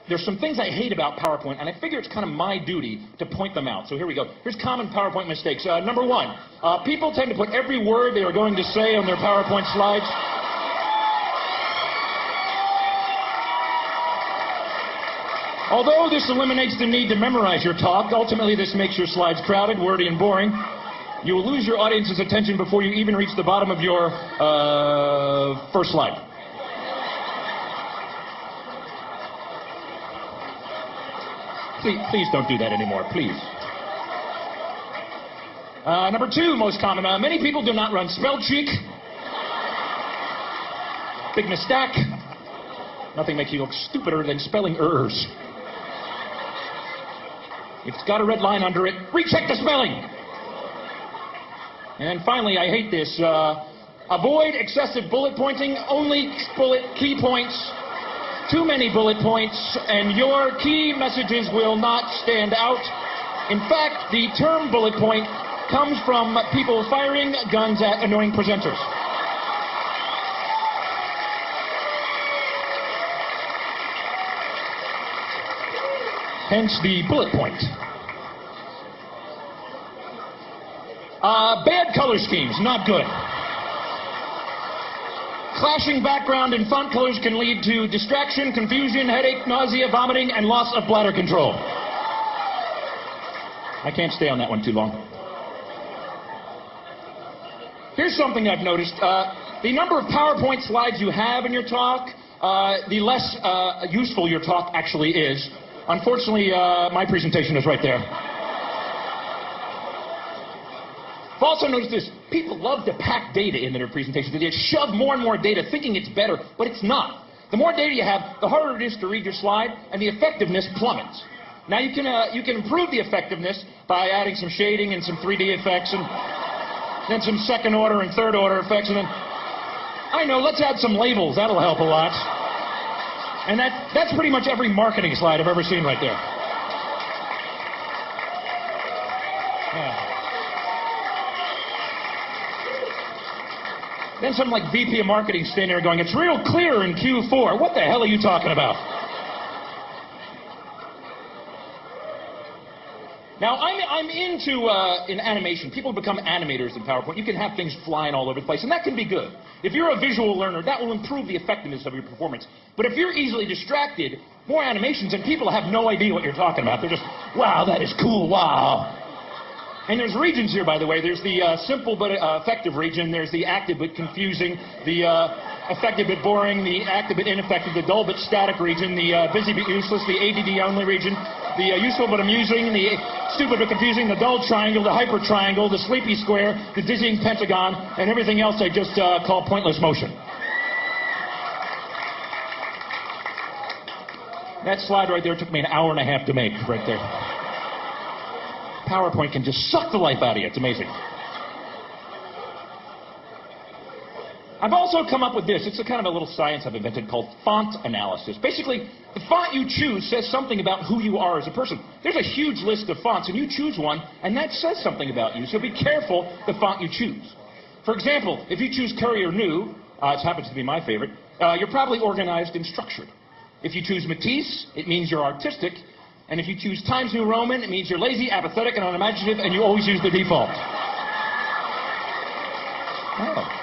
there's some things I hate about PowerPoint, and I figure it's kind of my duty to point them out. So here we go. Here's common PowerPoint mistakes. Number one, people tend to put every word they are going to say on their PowerPoint slides. Although this eliminates the need to memorize your talk, ultimately this makes your slides crowded, wordy, and boring. You will lose your audience's attention before you even reach the bottom of your first slide. Please don't do that anymore, please. Number two, most common. Many people do not run spell check. Big mistake. Nothing makes you look stupider than spelling errors. If it's got a red line under it, recheck the spelling. And finally, I hate this. Avoid excessive bullet pointing. Only bullet key points. Too many bullet points, and your key messages will not stand out. In fact, the term bullet point comes from people firing guns at annoying presenters. Hence the bullet point. Bad color schemes, not good. Clashing background and font colors can lead to distraction, confusion, headache, nausea, vomiting, and loss of bladder control. I can't stay on that one too long. Here's something I've noticed. The number of PowerPoint slides you have in your talk, the less useful your talk actually is. Unfortunately, my presentation is right there. I've also noticed this. People love to pack data into their presentations. They just shove more and more data thinking it's better, but it's not. The more data you have, the harder it is to read your slide, and the effectiveness plummets. Now you can improve the effectiveness by adding some shading and some 3D effects and then some second order and third order effects, and then, I know, let's add some labels. That'll help a lot. And that's pretty much every marketing slide I've ever seen right there. Yeah. Then some like VP of marketing standing there going, it's real clear in Q4. What the hell are you talking about? Now, I'm into in animation. People become animators in PowerPoint. You can have things flying all over the place, and that can be good. If you're a visual learner, that will improve the effectiveness of your performance. But if you're easily distracted, more animations, and people have no idea what you're talking about. They're just, wow, that is cool, wow. And there's regions here, by the way. There's the simple but effective region. There's the active but confusing, the effective but boring, the active but ineffective, the dull but static region, the busy but useless, the ADD only region, the useful but amusing, the stupid but confusing, the dull triangle, the hyper triangle, the sleepy square, the dizzying pentagon, and everything else I just call pointless motion. That slide right there took me an hour and a half to make, right there. PowerPoint can just suck the life out of you. It's amazing. I've also come up with this. It's a kind of a little science I've invented called font analysis. Basically, the font you choose says something about who you are as a person. There's a huge list of fonts, and you choose one, and that says something about you. So be careful the font you choose. For example, if you choose Courier New, it happens to be my favorite, you're probably organized and structured. If you choose Matisse, it means you're artistic. And if you choose Times New Roman, it means you're lazy, apathetic, and unimaginative, and you always use the default. Oh.